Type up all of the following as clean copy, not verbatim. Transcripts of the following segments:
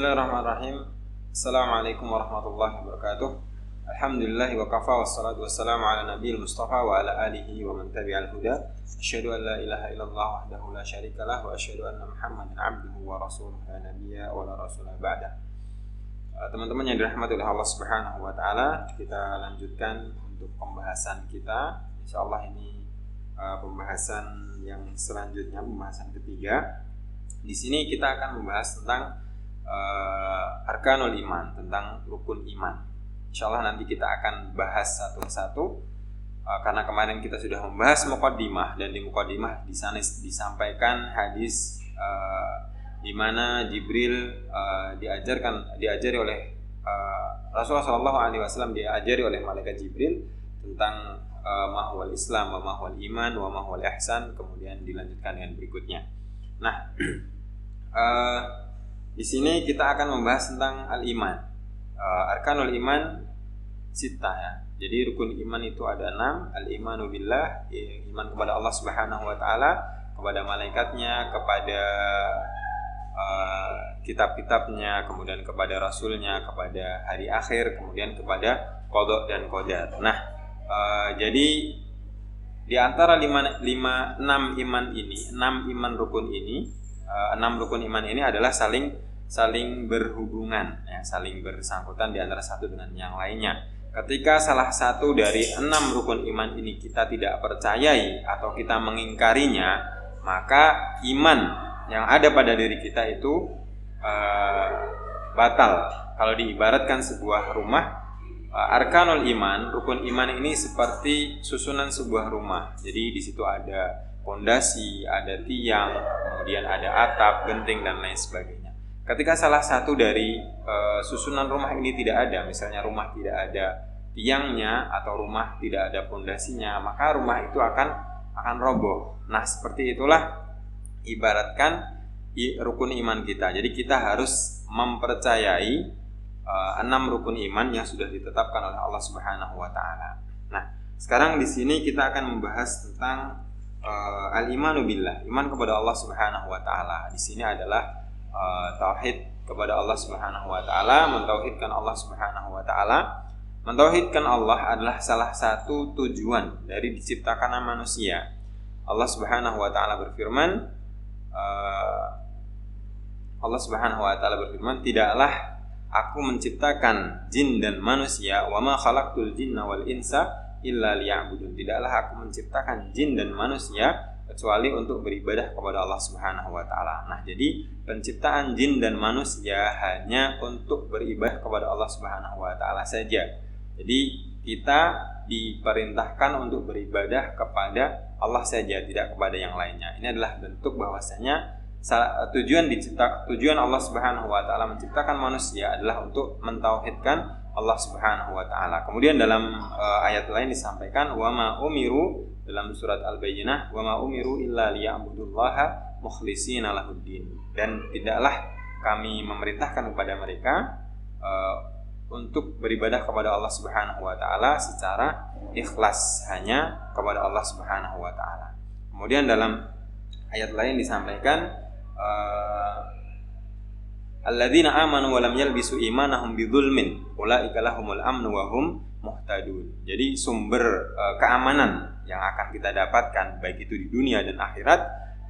Bismillahirrahmanirrahim. Assalamualaikum warahmatullahi wabarakatuh. Alhamdulillah wa kafa wassalatu wassalamu ala nabiyil mustafa wa ala alihi wa man tabi'al huda. Asyhadu an la ilaha illallah wahdahu la syarikalah wa asyhadu anna Muhammadan abduhu wa rasuluhu la nabiyya wa la rasula ba'da. Teman-teman yang dirahmati oleh Allah Subhanahu wa taala, kita lanjutkan untuk pembahasan kita. Insyaallah ini pembahasan yang selanjutnya, pembahasan ketiga. Di sini kita akan membahas tentang arkanul iman, tentang rukun iman. Insyaallah nanti kita akan bahas satu persatu, karena kemarin kita sudah membahas muqaddimah, dan di muqaddimah di sana disampaikan hadis di mana Jibril diajari oleh Rasulullah SAW, diajari oleh malaikat Jibril tentang mahwal Islam, wa mahwal iman, wa mahwal ihsan, kemudian dilanjutkan dengan berikutnya. Nah, di sini kita akan membahas tentang al-iman. Arkanul iman sittah ya. Jadi rukun iman itu ada 6. Al-imanu billah, iman kepada Allah Subhanahu wa taala, kepada malaikatnya, kepada kitab-kitabnya, kemudian kepada rasulnya, kepada hari akhir, kemudian kepada qada dan qadar. Nah, jadi di antara 6 iman ini, 6 iman rukun ini, 6 rukun iman ini adalah saling berhubungan ya, saling bersangkutan di antara satu dengan yang lainnya. Ketika salah satu dari 6 rukun iman ini kita tidak percayai atau kita mengingkarinya, maka iman yang ada pada diri kita itu batal. Kalau diibaratkan sebuah rumah, arkanul iman, rukun iman ini seperti susunan sebuah rumah. Jadi di situ ada pondasi, ada tiang, kemudian ada atap, genting, dan lain sebagainya. Ketika salah satu dari susunan rumah ini tidak ada, misalnya rumah tidak ada tiangnya atau rumah tidak ada pondasinya, maka rumah itu akan roboh. Nah, seperti itulah ibaratkan rukun iman kita. Jadi kita harus mempercayai 6 rukun iman yang sudah ditetapkan oleh Allah Subhanahu wa taala. Nah, sekarang di sini kita akan membahas tentang al-imanu billah, iman kepada Allah Subhanahu wa taala. Di sini adalah tauhid kepada Allah Subhanahu wa taala, mentauhidkan Allah Subhanahu wa taala. Mentauhidkan Allah adalah salah satu tujuan dari diciptakannya manusia. Allah Subhanahu wa taala berfirman, tidaklah aku menciptakan jin dan manusia, wa ma khalaqtul jinna wal insa illa liya'budun. Tidaklah aku menciptakan jin dan manusia kecuali untuk beribadah kepada Allah Subhanahu wa taala. Nah, jadi penciptaan jin dan manusia hanya untuk beribadah kepada Allah Subhanahu wa taala saja. Jadi kita diperintahkan untuk beribadah kepada Allah saja, tidak kepada yang lainnya. Ini adalah bentuk bahwasanya tujuan Allah Subhanahu wa taala menciptakan manusia adalah untuk mentauhidkan Allah Subhanahu wa taala. Kemudian dalam ayat lain disampaikan wa ma umiru, dalam surat Al-Bayyinah, wa ma umiru illa liya'budullaha mukhlishina lahuddin. Dan tidaklah kami memerintahkan kepada mereka untuk beribadah kepada Allah Subhanahu wa taala secara ikhlas, hanya kepada Allah Subhanahu wa taala. Kemudian dalam ayat lain disampaikan alladzina amanu wa lam yalbisu imanahum bidzulmin ulaika lahumul amnu wa hum muhtadun. Jadi sumber keamanan yang akan kita dapatkan baik itu di dunia dan akhirat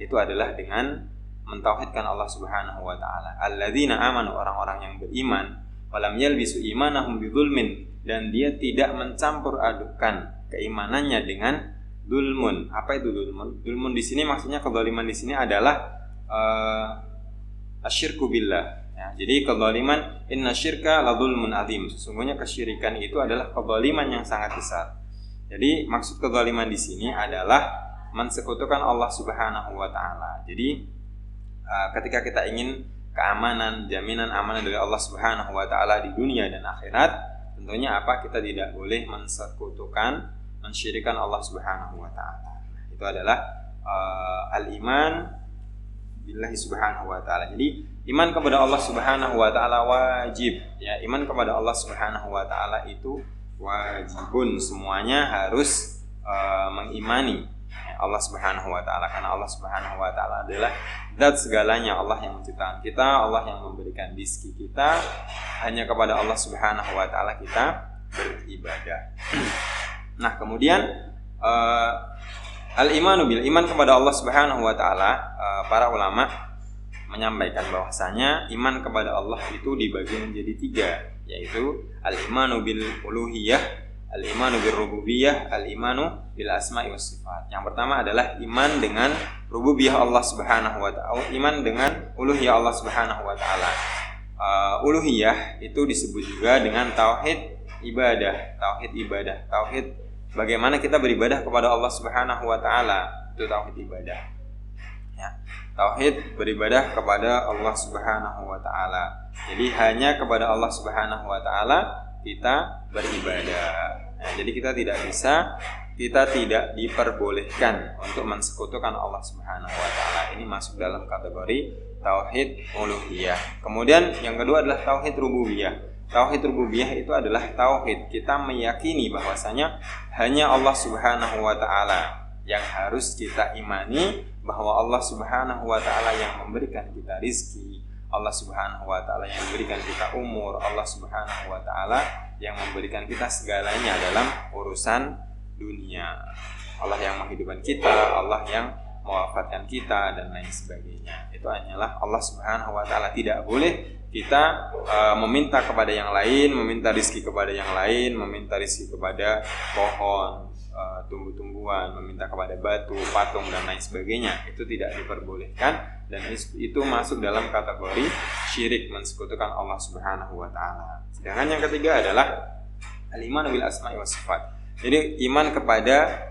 itu adalah dengan mentauhidkan Allah Subhanahu wa taala. Alladzina amanu, orang-orang yang beriman, wa lam yalbisu imanahum bidzulmin, dan dia tidak mencampur adukan keimanannya dengan dzulmun. Apa itu dzulmun? Dzulmun di sini maksudnya kezaliman di sini adalah asyirku billah. Ya, jadi kezaliman, inna syirka la dzulmun azim. Sesungguhnya kesyirikan itu adalah kezaliman yang sangat besar. Jadi maksud kezaliman di sini adalah mensekutukan Allah Subhanahu wa taala. Jadi ketika kita ingin keamanan, jaminan amanah dari Allah Subhanahu wa taala di dunia dan akhirat, tentunya apa? Kita tidak boleh mensekutukan, mensyirikan Allah Subhanahu wa taala. Itu adalah al-iman billahi subhanahu wa ta'ala. Jadi iman kepada Allah Subhanahu wa ta'ala wajib ya. Iman kepada Allah Subhanahu wa ta'ala itu wajibun, semuanya harus mengimani ya. Allah Subhanahu wa taala, karena Allah Subhanahu wa taala adalah zat segalanya. Allah yang menciptakan kita, Allah yang memberikan rezeki kita. Hanya kepada Allah Subhanahu wa taala kita beribadah. Nah, kemudian al-imanu bil iman kepada Allah Subhanahu wa taala, para ulama menyampaikan bahwasanya iman kepada Allah itu dibagi menjadi 3, yaitu al-imanu bil uluhiyah, al-imanu bil rububiyah, al-imanu bil asma'i was sifat. Yang pertama adalah iman dengan rububiyah Allah Subhanahu wa taala, iman dengan uluhiyah Allah Subhanahu wa taala. Uluhiyah itu disebut juga dengan tauhid ibadah, tauhid bagaimana kita beribadah kepada Allah Subhanahu wa taala, itu tauhid ibadah. Ya. Tauhid beribadah kepada Allah Subhanahu wa taala. Jadi hanya kepada Allah Subhanahu wa taala kita beribadah. Nah, jadi kita tidak diperbolehkan untuk mensekutukan Allah Subhanahu wa taala. Ini masuk dalam kategori tauhid uluhiyah. Kemudian yang kedua adalah tauhid rububiyah. Tauhid rububiyah itu adalah tauhid kita meyakini bahwasanya hanya Allah Subhanahu wa taala yang harus kita imani, bahwa Allah Subhanahu wa taala yang memberikan kita rizki, Allah Subhanahu wa taala yang memberikan kita umur, Allah Subhanahu wa taala yang memberikan kita segalanya dalam urusan dunia. Allah yang menghidupkan kita, Allah yang mewafatkan kita dan lain sebagainya. Itu hanyalah Allah Subhanahu wa taala. Tidak boleh kita meminta kepada yang lain, meminta rizki kepada yang lain, meminta rizki kepada pohon, tumbuh-tumbuhan, meminta kepada batu, patung dan lain sebagainya. Itu tidak diperbolehkan dan itu masuk dalam kategori syirik, mensekutukan Allah Subhanahu wa taala. Sedangkan yang ketiga adalah al-iman bil asma'i was sifat. Jadi iman kepada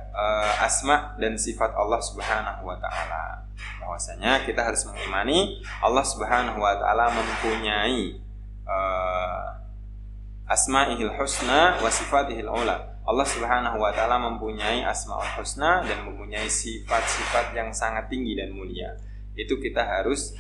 asma dan sifat Allah Subhanahu wa taala. Bahwasanya kita harus mengimani Allah Subhanahu wa taala mempunyai asma'ihil husna wa sifatihil ula. Allah Subhanahu wa taala mempunyai asmaul husna dan mempunyai sifat-sifat yang sangat tinggi dan mulia. Itu kita harus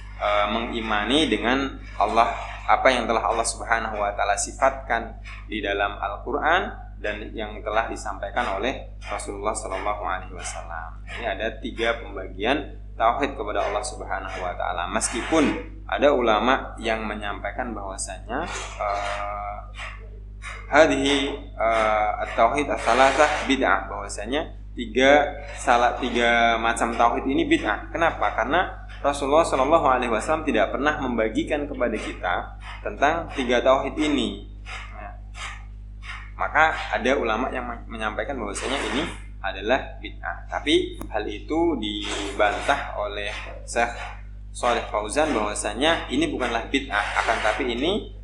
mengimani dengan Allah, apa yang telah Allah Subhanahu wa taala sifatkan di dalam Al-Qur'an dan yang telah disampaikan oleh Rasulullah sallallahu alaihi wasallam. Ini ada 3 pembagian tauhid kepada Allah Subhanahu wa taala. Meskipun ada ulama yang menyampaikan bahwasanya hadhihi at-tauhid ats-tsalatsah bid'ah, bahwasanya 3 macam tauhid ini bid'ah. Kenapa? Karena Rasulullah sallallahu alaihi wasallam tidak pernah membagikan kepada kita tentang 3 tauhid ini. Maka ada ulama yang menyampaikan bahwasanya ini adalah bid'ah. Tapi hal itu dibantah oleh Syekh Shalih Fauzan bahwasanya ini bukanlah bid'ah, akan tapi ini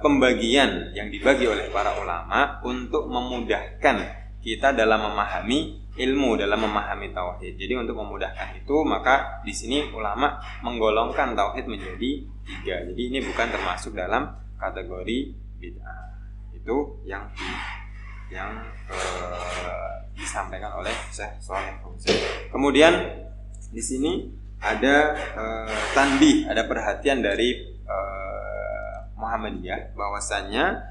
pembagian yang dibagi oleh para ulama untuk memudahkan kita dalam memahami ilmu, dalam memahami tauhid. Jadi untuk memudahkan itu, maka di sini ulama menggolongkan tauhid menjadi 3. Jadi ini bukan termasuk dalam kategori bid'ah. Itu yang disampaikan oleh Syekh Shalih Fauzan. Kemudian di sini ada tanbih, ada perhatian dari Muhammadiyah bahwasanya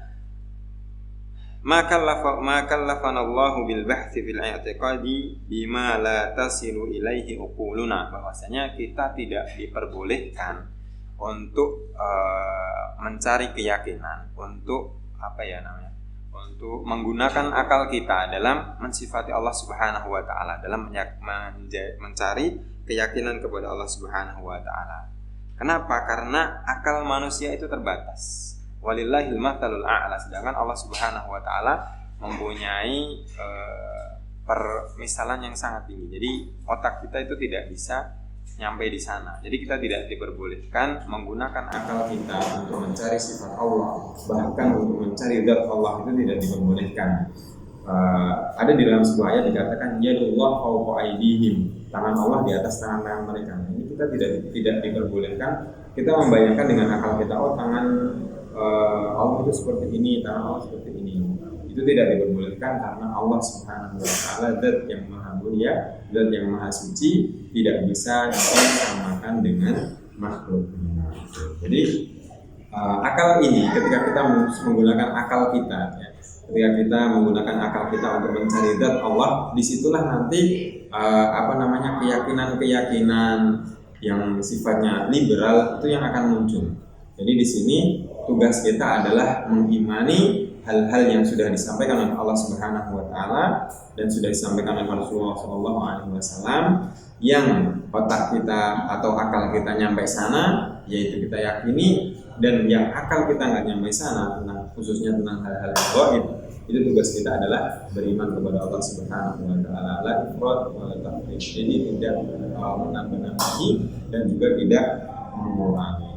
maka lafanallahu bil bahthi fil i'tiqadi bima la tasilu ilaihi uquluna, bahwasanya kita tidak diperbolehkan untuk mencari keyakinan, untuk untuk menggunakan akal kita dalam mensifati Allah Subhanahu wa taala, dalam mencari keyakinan kepada Allah Subhanahu wa taala. Kenapa? Karena akal manusia itu terbatas. Walillahil matsalul a'la. Sedangkan Allah Subhanahu wa taala mempunyai permisalan yang sangat tinggi. Jadi otak kita itu tidak bisa nyampe di sana. Jadi kita tidak diperbolehkan menggunakan akal kita untuk mencari sifat Allah, bahkan untuk mencari zat Allah itu tidak diperbolehkan. Ada di dalam sebuah ayat dikatakan yadullah fawqa aydihim, tangan Allah di atas tangan-tangan mereka. Ini kita tidak diperbolehkan. Kita membayangkan dengan akal kita, oh tangan Allah itu seperti ini, tangan Allah seperti ini. Itu tidak diperbolehkan karena Allah Subhanahu wa taala zat yang maha mulia, zat yang maha suci, tidak bisa disamakan dengan makhluknya. Jadi akal ini ketika kita menggunakan akal kita, ya, ketika kita menggunakan akal kita untuk mencari zat Allah, disitulah nanti keyakinan-keyakinan yang sifatnya liberal itu yang akan muncul. Jadi di sini tugas kita adalah mengimani hal-hal yang sudah disampaikan oleh Allah Subhanahu wa taala dan sudah disampaikan oleh Rasulullah sallallahu alaihi wasallam, yang otak kita atau akal kita nyampe sana, yaitu kita yakini, dan yang akal kita nggak nyampe sana, khususnya tentang hal-hal yang gaib, itu tugas kita adalah beriman kepada Allah Subhanahu wa taala, la ifrat wa la tafrid. Jadi tidak menambah-nambahi dan juga tidak mengurangi.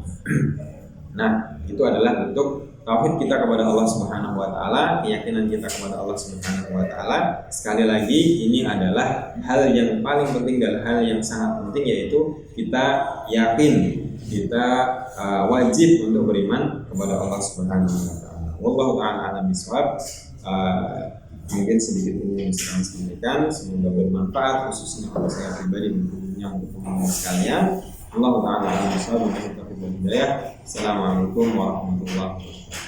Nah, itu adalah bentuk tauhid kita kepada Allah Subhanahu wa taala, keyakinan kita kepada Allah Subhanahu wa taala. Sekali lagi, ini adalah hal yang paling penting dan hal yang sangat penting, yaitu kita yakin, kita wajib untuk beriman kepada Allah Subhanahu wa taala. Wallahu ta'ala a'lam bishawab. Mungkin sedikit ini yang bisa saya sampaikan, semoga bermanfaat khususnya untuk saya pribadi dan tentunya untuk teman-teman sekalian. Allah ta'ala a'lam bishawab. Assalamualaikum warahmatullahi wabarakatuh.